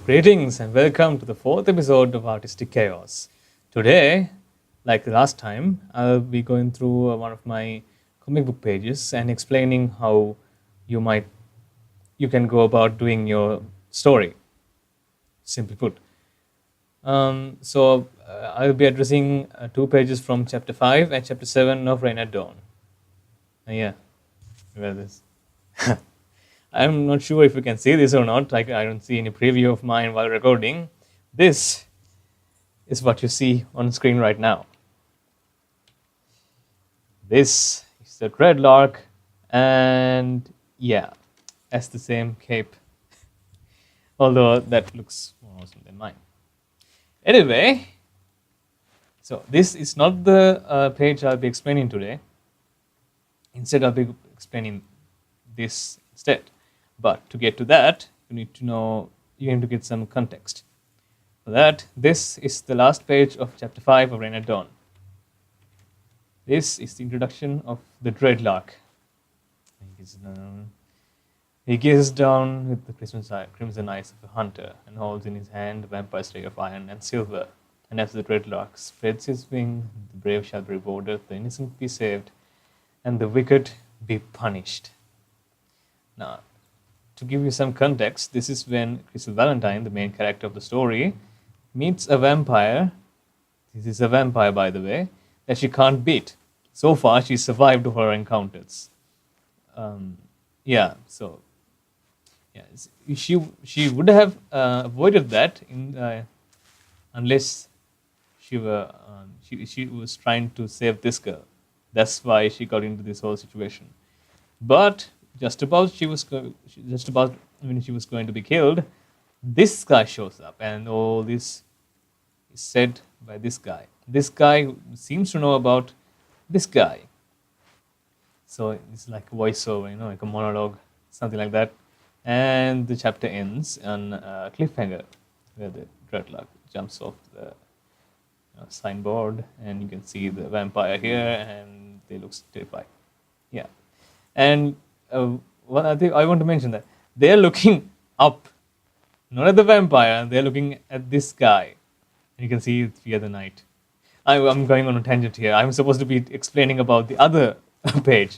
Greetings and welcome to the fourth episode of Artistic Chaos. Today, like the last time, I'll be going through one of my comic book pages and explaining how you might you can go about doing your story. Simply put, I'll be addressing two pages from chapter 5 and chapter 7 of Rain at Dawn. Yeah, where this. I'm not sure if you can see this or not. I don't see any preview of mine while recording. This is what you see on screen right now. This is the Dreadlark, and yeah, that's the same cape. Although that looks more awesome than mine. Anyway, so this is not the page I'll be explaining today. Instead, I'll be explaining this instead. But to get to that, you need to get some context. For that, this is the last page of chapter 5 of Rain at Dawn. This is the introduction of the Dreadlark. He gazes down with the crimson eyes of a hunter and holds in his hand a vampire stray of iron and silver. And as the Dreadlark spreads his wing, the brave shall be rewarded, the innocent be saved, and the wicked be punished. Now, to give you some context, this is when Crystal Valentine, the main character of the story, meets a vampire. This is a vampire, by the way, that she can't beat. So far, she survived her encounters. She would have avoided that unless she was trying to save this girl. That's why she got into this whole situation. But just about when she was going to be killed, this guy shows up, and all this is said by this guy. This guy seems to know about this guy. So it's like a voiceover, like a monologue, something like that. And the chapter ends on a cliffhanger where the Dreadlark jumps off the signboard, and you can see the vampire here, and they look terrified. Yeah, and one I think I want to mention that they're looking up, not at the vampire. They're looking at this guy, and you can see it via the night. I'm going on a tangent here. I'm supposed to be explaining about the other page.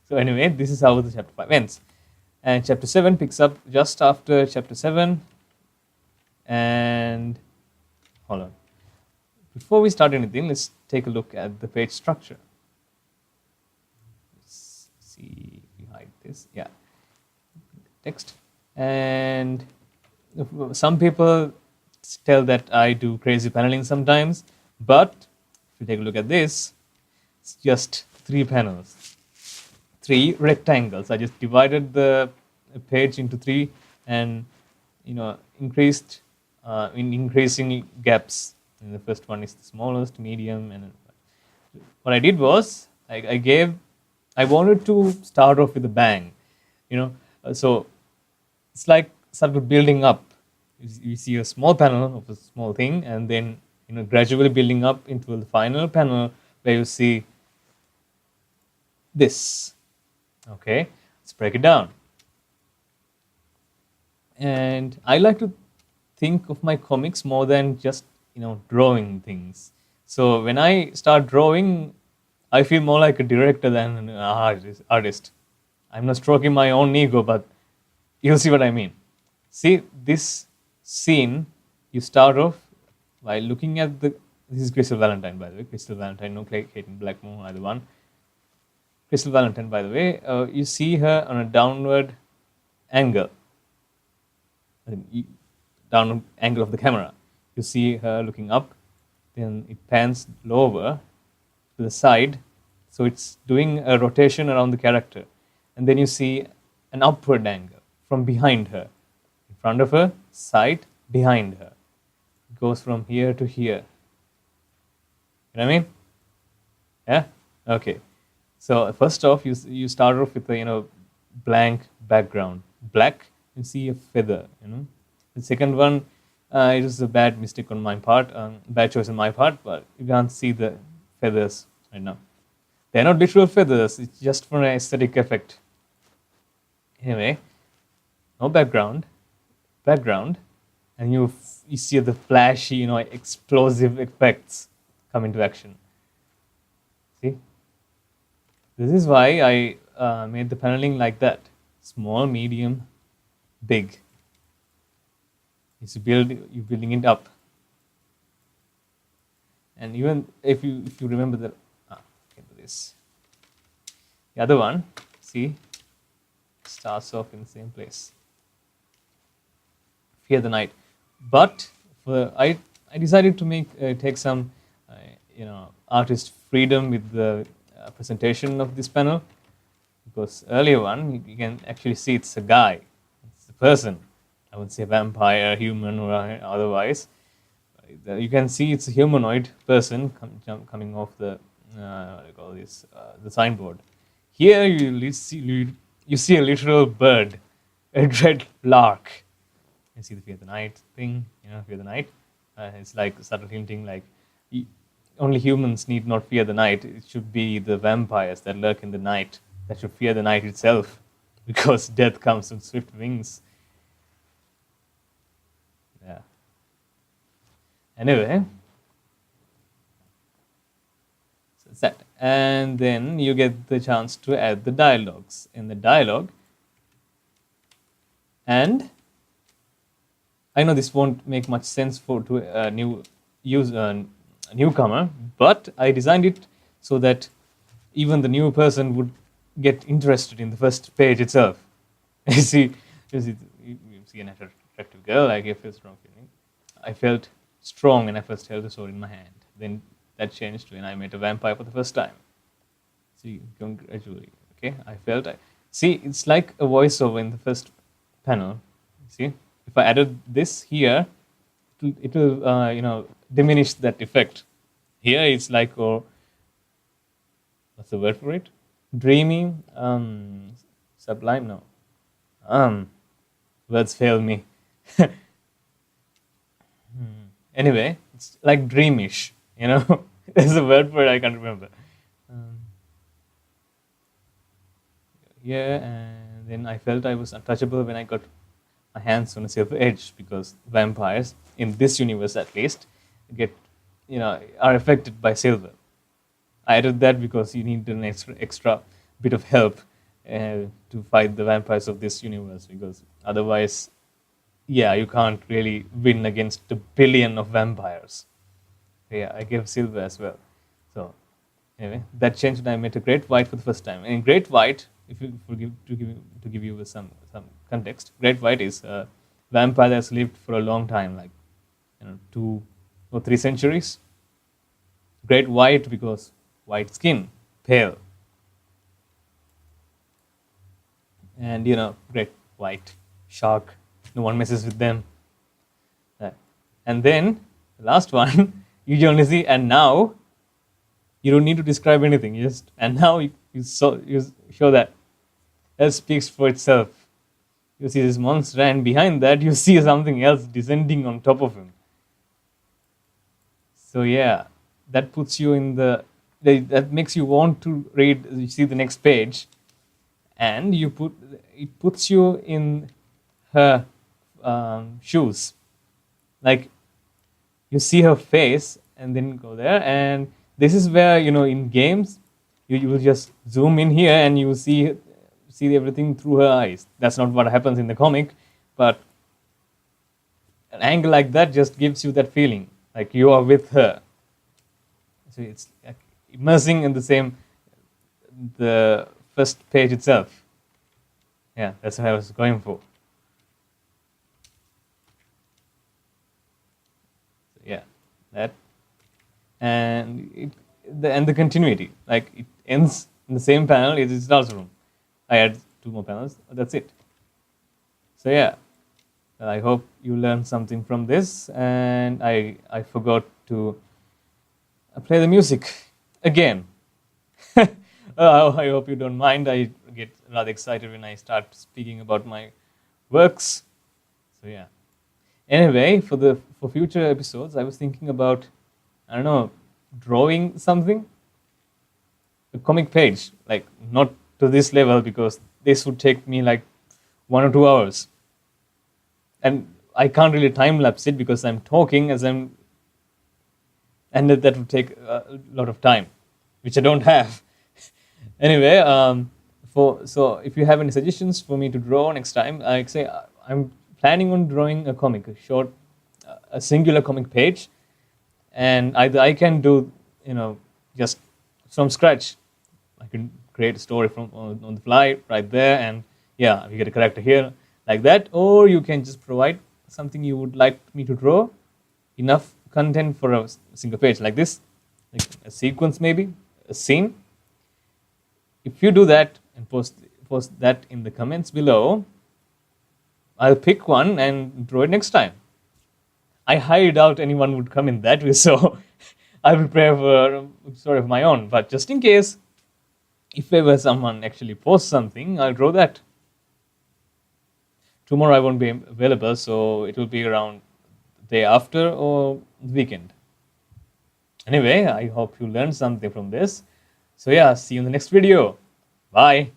So anyway, this is how the chapter 5 ends. And chapter 7 picks up just after chapter 7. And hold on. Before we start anything, let's take a look at the page structure. Let's see if we hide this. Yeah. Text. And some people tell that I do crazy paneling sometimes, but if you take a look at this, it's just 3 panels, 3 rectangles. I just divided the page into 3 and increased in increasing gaps. And the first one is the smallest, medium, and what I did was I wanted to start off with a bang, so it's like started building up. You see a small panel of a small thing, and then gradually building up into the final panel where you see this. Okay, let's break it down. And I like to think of my comics more than just drawing things. So when I start drawing, I feel more like a director than an artist. I'm not stroking my own ego, but you'll see what I mean. See this scene, you start off by looking at this is Crystal Valentine, by the way. Crystal Valentine, no Clayton Blackmore, either one. Crystal Valentine, by the way, you see her on a downward angle. Downward angle of the camera. You see her looking up, then it pans lower to the side. So it's doing a rotation around the character. And then you see an upward angle from behind her. In front of her, side, behind her. It goes from here to here. You know what I mean? Yeah? Okay. So first off, you start off with a blank background. Black, you see a feather, The second one, it was a bad mistake on my part, bad choice on my part, but you can't see the feathers right now. They're not literal feathers, it's just for an aesthetic effect. Anyway, no background, and you see the flashy, explosive effects come into action. See, this is why I made the paneling like that: small, medium, big. You're building it up, and even if you remember the okay, this the other one, see, starts off in the same place. Fear the night, but I decided to take some artist freedom with the presentation of this panel, because earlier one you can actually see it's a guy, it's a person. I would say vampire, human, or otherwise. You can see it's a humanoid person coming off the what do you call this, the signboard. Here you see a literal bird, a Dreadlark. You see the fear the night thing, fear the night. It's like subtle hinting, like only humans need not fear the night. It should be the vampires that lurk in the night that should fear the night itself, because death comes on swift wings. Yeah. Anyway, so it's that. And then you get the chance to add the dialogues in the dialogue. And I know this won't make much sense to a newcomer, but I designed it so that even the new person would get interested in the first page itself. You see an attractive girl, like I feel strong feeling. I felt strong and I first held the sword in my hand. Then that changed when I met a vampire for the first time. See, gradually. Okay, see, it's like a voiceover in the first panel. See, if I added this here, it will diminish that effect. Here it's like, or what's the word for it? Dreamy, sublime. No, words fail me. Anyway, it's like dreamish. There's a word for it I can't remember. Yeah, and then I felt I was untouchable when I got my hands on a silver edge, because vampires, in this universe at least, are affected by silver. I added that because you need an extra bit of help to fight the vampires of this universe, because otherwise, yeah, you can't really win against a billion of vampires. Yeah, I gave silver as well. So anyway, that changed when I met a great white for the first time. And in great white, if you to give you some context, great white is a vampire that's lived for a long time, like 2 or 3 centuries. Great white because white skin, pale, and great white shark. No one messes with them. And then the last one, you only see, and now you don't need to describe anything. And now you show that speaks for itself. You see this monster, and behind that you see something else descending on top of him. So yeah, that puts you in that makes you want to read. You see the next page, and it puts you in her shoes. Like, you see her face and then go there, and this is where in games you will just zoom in here and you see everything through her eyes. That's not what happens in the comic, but an angle like that just gives you that feeling like you are with her. So it's like immersing in the first page itself. Yeah, that's what I was going for. So yeah, that, and the continuity, like it ends in the same panel. It starts room. I add 2 more panels. That's it. So yeah, I hope you learned something from this. And I forgot to play the music again. I hope you don't mind. I get rather excited when I start speaking about my works. So yeah. Anyway, for future episodes, I was thinking about, I don't know, drawing something, a comic page, like not to this level, because this would take me like 1 or 2 hours. And I can't really time lapse it because I'm talking as I'm, and that would take a lot of time, which I don't have. Anyway, so if you have any suggestions for me to draw next time, like say I'm planning on drawing a comic, a short, a singular comic page, and either I can do, just from scratch. I can create a story from on the fly right there, and yeah, we get a character here like that, or you can just provide something you would like me to draw, enough content for a single page like this, like a sequence maybe, a scene. If you do that and post that in the comments below, I'll pick one and draw it next time. I highly doubt anyone would come in that way, so I will prepare for a story of my own. But just in case, if ever someone actually posts something, I'll draw that. Tomorrow I won't be available, so it will be around the day after or the weekend. Anyway, I hope you learned something from this. So yeah, see you in the next video. Bye.